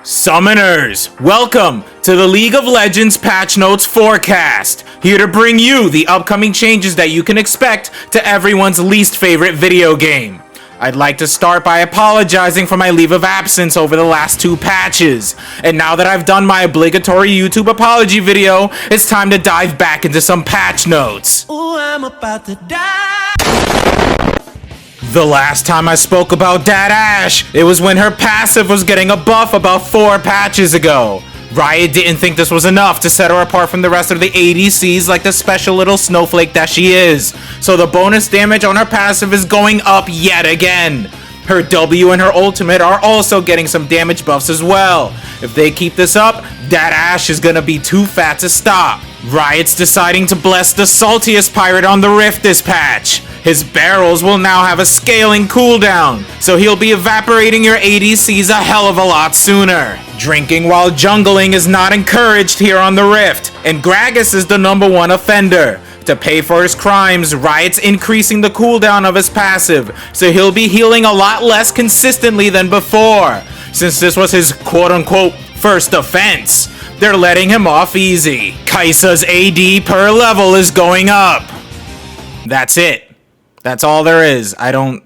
Summoners, welcome to the League of Legends Patch Notes Forecast, here to bring you the upcoming changes that you can expect to everyone's least favorite video game. I'd like to start by apologizing for my leave of absence over the last two patches, and now that I've done my obligatory YouTube apology video, it's time to dive back into some patch notes. Ooh, I'm about to die. The last time I spoke about Dat Ashe, it was when her passive was getting a buff about 4 patches ago. Riot didn't think this was enough to set her apart from the rest of the ADCs like the special little snowflake that she is. So the bonus damage on her passive is going up yet again. Her W and her ultimate are also getting some damage buffs as well. If they keep this up, Dat Ashe is gonna be too fat to stop. Riot's deciding to bless the saltiest pirate on the Rift this patch. His barrels will now have a scaling cooldown, so he'll be evaporating your ADCs a hell of a lot sooner. Drinking while jungling is not encouraged here on the Rift, and Gragas is the #1 offender. To pay for his crimes, Riot's increasing the cooldown of his passive, so he'll be healing a lot less consistently than before. Since this was his quote-unquote first offense, they're letting him off easy. Kai'Sa's AD per level is going up. That's it. That's all there is. I don't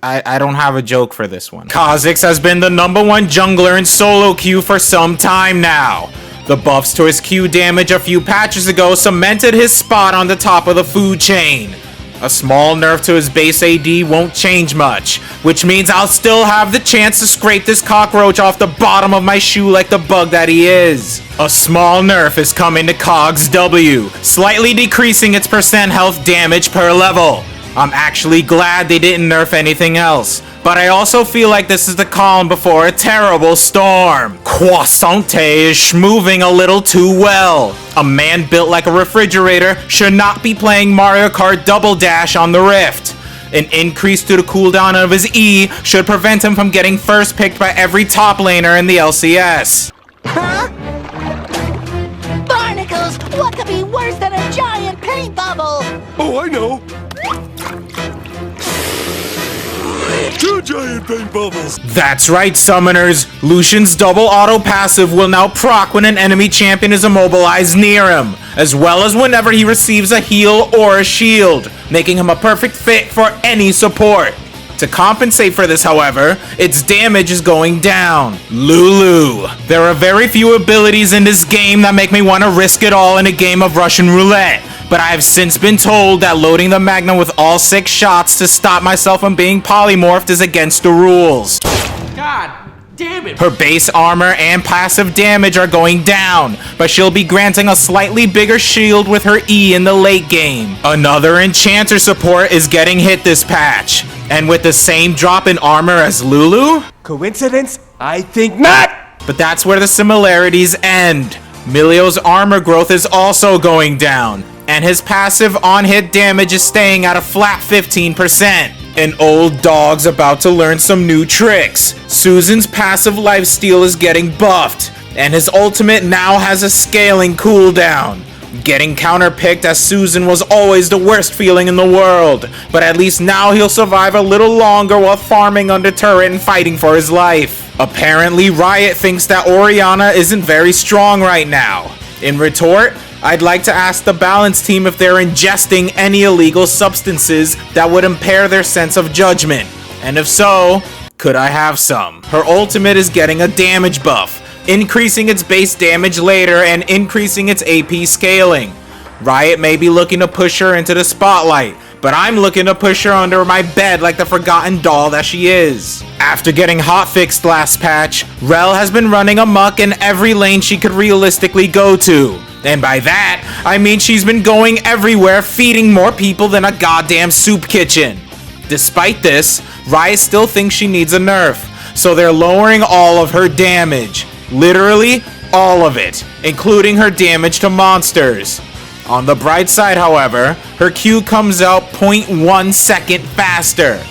have a joke for this one. Kha'Zix has been the #1 jungler in solo queue for some time now. The buffs to his Q damage a few patches ago cemented his spot on the top of the food chain. A small nerf to his base AD won't change much, which means I'll still have the chance to scrape this cockroach off the bottom of my shoe like the bug that he is. A small nerf is coming to Kha'Zix's W, slightly decreasing its percent health damage per level. I'm actually glad they didn't nerf anything else, but I also feel like this is the calm before a terrible storm. K'Sante is schmoving a little too well. A man built like a refrigerator should not be playing Mario Kart Double Dash on the Rift. An increase to the cooldown of his E should prevent him from getting first picked by every top laner in the LCS. Huh? Barnacles! What could be worse than a giant paint bubble? Oh, I know. 2 giant paint bubbles! That's right, summoners. Lucian's double auto passive will now proc when an enemy champion is immobilized near him, as well as whenever he receives a heal or a shield, making him a perfect fit for any support. To compensate for this, however, its damage is going down. Lulu. There are very few abilities in this game that make me want to risk it all in a game of Russian roulette, but I have since been told that loading the Magnum with all 6 shots to stop myself from being polymorphed is against the rules. God damn it. Her base armor and passive damage are going down, but she'll be granting a slightly bigger shield with her E in the late game. Another enchanter support is getting hit this patch, and with the same drop in armor as Lulu? Coincidence? I think not! But that's where the similarities end. Milio's armor growth is also going down, and his passive on-hit damage is staying at a flat 15%. An old dog's about to learn some new tricks. Susan's passive lifesteal is getting buffed, and his ultimate now has a scaling cooldown. Getting counterpicked as Susan was always the worst feeling in the world, but at least now he'll survive a little longer while farming under turret and fighting for his life. Apparently, Riot thinks that Orianna isn't very strong right now. In retort, I'd like to ask the balance team if they're ingesting any illegal substances that would impair their sense of judgment. And if so, could I have some? Her ultimate is getting a damage buff, increasing its base damage later and increasing its AP scaling. Riot may be looking to push her into the spotlight, but I'm looking to push her under my bed like the forgotten doll that she is. After getting hotfixed last patch, Rell has been running amok in every lane she could realistically go to. And by that, I mean she's been going everywhere feeding more people than a goddamn soup kitchen. Despite this, Riot still thinks she needs a nerf, so they're lowering all of her damage. Literally, all of it, including her damage to monsters. On the bright side, however, her Q comes out 0.1 second faster.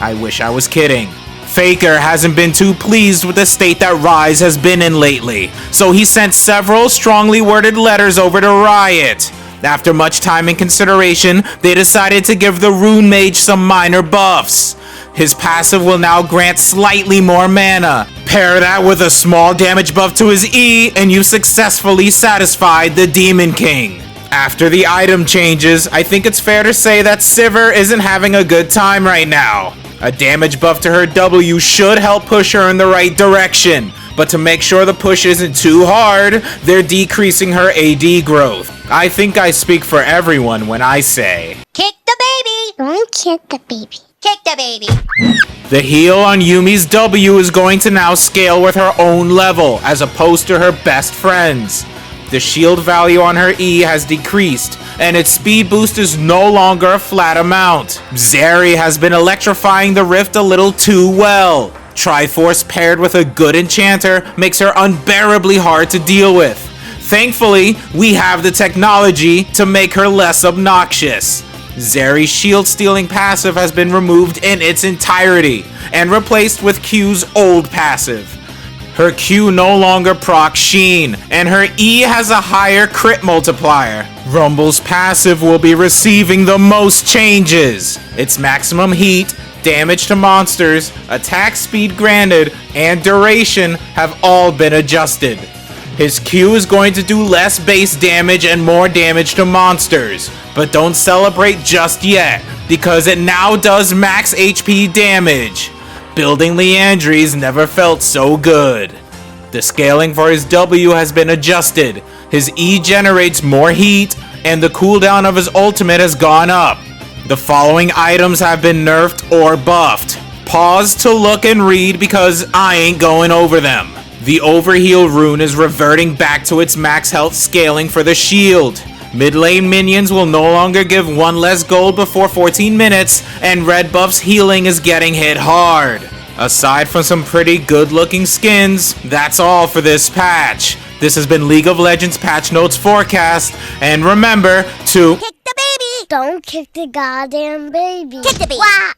I wish I was kidding. Faker hasn't been too pleased with the state that Ryze has been in lately, so he sent several strongly worded letters over to Riot. After much time and consideration, they decided to give the Rune Mage some minor buffs. His passive will now grant slightly more mana. Pair that with a small damage buff to his E, and you successfully satisfied the Demon King. After the item changes, I think it's fair to say that Sivir isn't having a good time right now. A damage buff to her W should help push her in the right direction, but to make sure the push isn't too hard, they're decreasing her AD growth. I think I speak for everyone when I say, Kick the baby! Don't kick the baby. Kick the baby. the heal on Yumi's W is going to now scale with her own level, as opposed to her best friend's. The shield value on her E has decreased, and its speed boost is no longer a flat amount. Zeri has been electrifying the Rift a little too well. Triforce paired with a good enchanter makes her unbearably hard to deal with. Thankfully, we have the technology to make her less obnoxious. Zeri's shield stealing passive has been removed in its entirety, and replaced with Q's old passive. Her Q no longer procs Sheen, and her E has a higher crit multiplier. Rumble's passive will be receiving the most changes. Its maximum heat, damage to monsters, attack speed granted, and duration have all been adjusted. His Q is going to do less base damage and more damage to monsters, but don't celebrate just yet, because it now does max HP damage. Building Liandry's never felt so good. The scaling for his W has been adjusted. His E generates more heat, and the cooldown of his ultimate has gone up. The following items have been nerfed or buffed. Pause to look and read because I ain't going over them. The Overheal rune is reverting back to its max health scaling for the shield. Mid lane minions will no longer give 1 less gold before 14 minutes, and red buff's healing is getting hit hard. Aside from some pretty good looking skins, that's all for this patch. This has been League of Legends Patch Notes Forecast, and remember to Kick the baby! Don't kick the goddamn baby. Kick the baby!